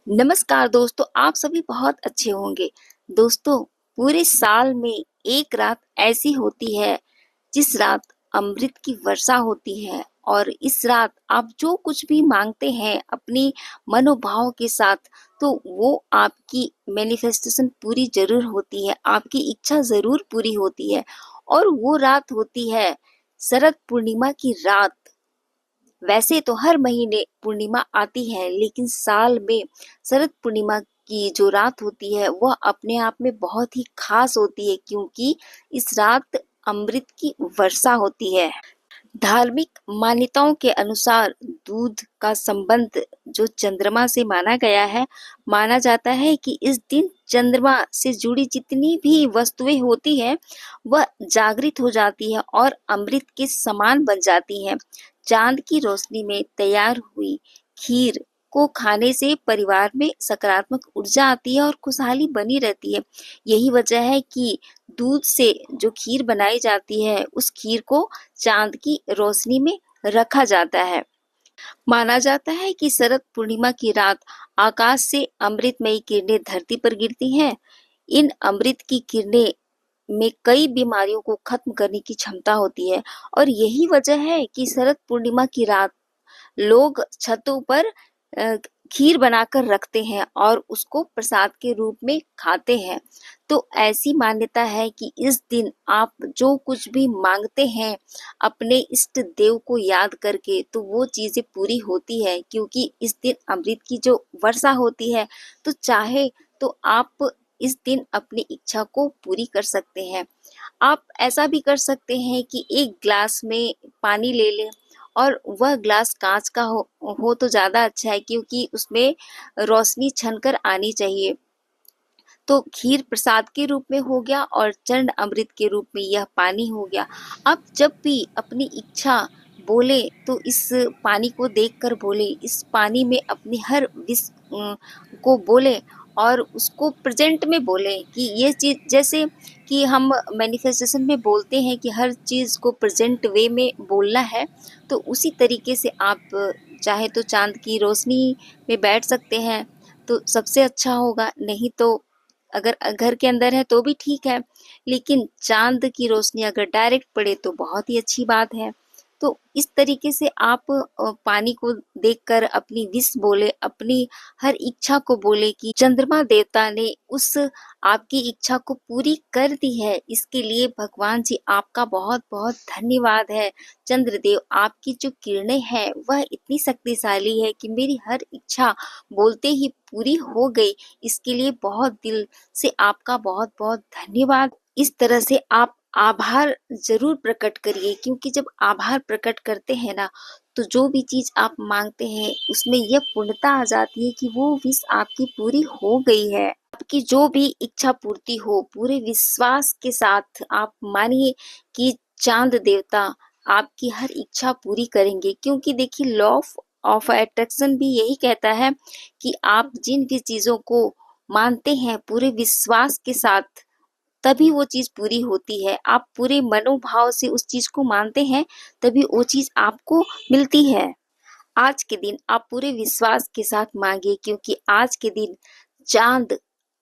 नमस्कार दोस्तों, आप सभी बहुत अच्छे होंगे। दोस्तों, पूरे साल में एक रात ऐसी होती है जिस रात अमृत की वर्षा होती है और इस रात आप जो कुछ भी मांगते हैं अपनी मनोभाव के साथ, तो वो आपकी मैनिफेस्टेशन पूरी जरूर होती है, आपकी इच्छा जरूर पूरी होती है। और वो रात होती है शरद पूर्णिमा की रात। वैसे तो हर महीने पूर्णिमा आती है, लेकिन साल में शरद पूर्णिमा की जो रात होती है वह अपने आप में बहुत ही खास होती है, क्योंकि इस रात अमृत की वर्षा होती है। धार्मिक मान्यताओं के अनुसार दूध का संबंध जो चंद्रमा से माना गया है, माना जाता है कि इस दिन चंद्रमा से जुड़ी जितनी भी वस्तुएं होती हैं वह जागृत हो जाती है और अमृत के समान बन जाती हैं। चांद की रोशनी में तैयार हुई खीर को खाने से परिवार में सकारात्मक ऊर्जा आती है और खुशहाली बनी रहती है। यही वजह है कि दूध से जो खीर बनाई जाती है उस खीर को चांद की रोशनी में रखा जाता है। माना जाता है कि शरद पूर्णिमा की रात आकाश से अमृतमयी किरणें धरती पर गिरती हैं। इन अमृत की किरणें में कई बीमारियों को खत्म करने की क्षमता होती है और यही वजह है कि शरद पूर्णिमा की रात लोग छतों पर अ, खीर बनाकर रखते हैं और उसको प्रसाद के रूप में खाते हैं। तो ऐसी मान्यता है कि इस दिन आप जो कुछ भी मांगते हैं अपने इष्ट देव को याद करके, तो वो चीजें पूरी होती है, क्योंकि इस दिन अमृत की जो वर्षा होती है। तो चाहे तो आप इस दिन अपनी इच्छा को पूरी कर सकते हैं। आप ऐसा भी कर सकते हैं कि एक ग्लास में पानी ले लें और वह ग्लास कांच का हो तो ज्यादा अच्छा है, क्योंकि उसमें रोशनी छनकर आनी चाहिए। तो खीर प्रसाद के रूप में हो गया और चरण अमृत के रूप में यह पानी हो गया। आप जब भी अपनी इच्छा बोले तो इस पानी को देखकर बोले, इस पानी में अपनी हर विश को बोले और उसको प्रेजेंट में बोले कि ये चीज, जैसे कि हम मैनिफेस्टेशन में बोलते हैं कि हर चीज को प्रेजेंट वे में बोलना है। तो उसी तरीके से आप चाहे तो चांद की रोशनी में बैठ सकते हैं तो सबसे अच्छा होगा, नहीं तो अगर घर के अंदर है तो भी ठीक है, लेकिन चांद की रोशनी अगर डायरेक्ट पड़े तो बहुत ही अच्छी बात है। तो इस तरीके से आप पानी को देखकर अपनी विश बोले, अपनी हर इच्छा को बोले कि चंद्रमा देवता ने उस आपकी इच्छा को पूरी कर दी है। इसके लिए भगवान जी आपका बहुत बहुत धन्यवाद है। चंद्रदेव, आपकी जो किरणें हैं वह इतनी शक्तिशाली है कि मेरी हर इच्छा बोलते ही पूरी हो गई। इसके लिए बहुत दिल से आपका बहुत बहुत धन्यवाद। इस तरह से आप आभार जरूर प्रकट करिए, क्योंकि जब आभार प्रकट करते हैं ना, तो जो भी चीज आप मांगते हैं उसमें यह पूर्णता आ जाती है कि वो विश आपकी पूरी हो गई है। आपकी जो भी इच्छा पूर्ति हो, पूरे विश्वास के साथ आप मानिए कि चांद देवता आपकी हर इच्छा पूरी करेंगे। क्योंकि देखिए, लॉ ऑफ अट्रैक्शन भी यही कहता है कि आप जिन भी चीजों को मानते हैं पूरे विश्वास के साथ, तभी वो चीज पूरी होती है। आप पूरे मनोभाव से उस चीज को मानते हैं, तभी वो चीज आपको मिलती है। आज के दिन आप पूरे विश्वास के साथ मांगिए, क्योंकि आज के दिन चांद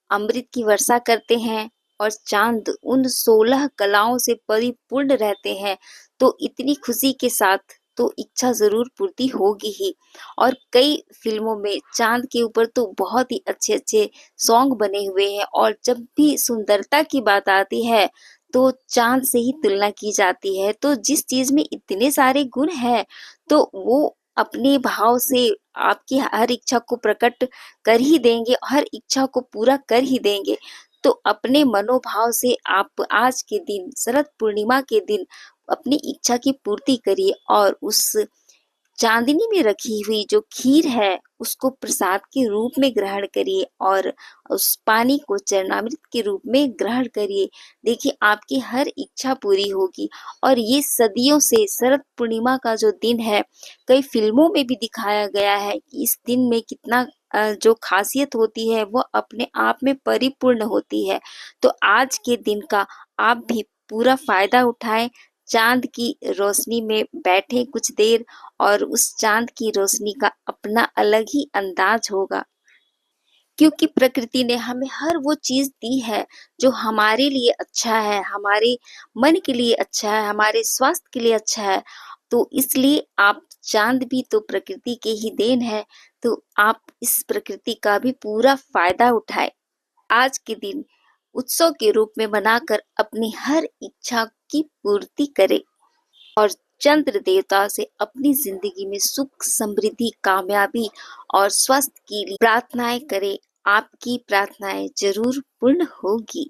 अमृत की वर्षा करते हैं और चांद उन 16 कलाओं से परिपूर्ण रहते हैं। तो इतनी खुशी के साथ तो इच्छा जरूर पूर्ति होगी ही। और कई फिल्मों में चांद के ऊपर तो बहुत ही अच्छे अच्छे सॉन्ग बने हुए हैं, और जब भी सुंदरता की बात आती है तो चांद से ही तुलना की जाती है। तो जिस चीज में इतने सारे गुण हैं, तो वो अपने भाव से आपकी हर इच्छा को प्रकट कर ही देंगे, हर इच्छा को पूरा कर ही देंगे। तो अपने मनोभाव से आप आज के दिन, शरद पूर्णिमा के दिन, अपनी इच्छा की पूर्ति करिए और उस चांदनी में रखी हुई जो खीर है उसको प्रसाद के रूप में ग्रहण करिए और उस पानी को चरणामृत के रूप में ग्रहण करिए। देखिए, आपकी हर इच्छा पूरी होगी। और ये सदियों से शरद पूर्णिमा का जो दिन है, कई फिल्मों में भी दिखाया गया है कि इस दिन में कितना जो खासियत होती है वो अपने आप में परिपूर्ण होती है। तो आज के दिन का आप भी पूरा फायदा उठाएं, चांद की रोशनी में बैठे कुछ देर, और उस चांद की रोशनी का अपना अलग ही अंदाज होगा। क्योंकि प्रकृति ने हमें हर वो चीज दी है जो हमारे लिए अच्छा है, हमारे मन के लिए अच्छा है, हमारे स्वास्थ्य के लिए अच्छा है। तो इसलिए आप चांद भी तो प्रकृति के ही देन है, तो आप इस प्रकृति का भी पूरा फायदा उठाएं। आज के दिन उत्सव के रूप में मनाकर अपनी हर इच्छा की पूर्ति करें और चंद्र देवता से अपनी जिंदगी में सुख, समृद्धि, कामयाबी और स्वास्थ्य के लिए प्रार्थनाएं करें। आपकी प्रार्थनाएं जरूर पूर्ण होगी।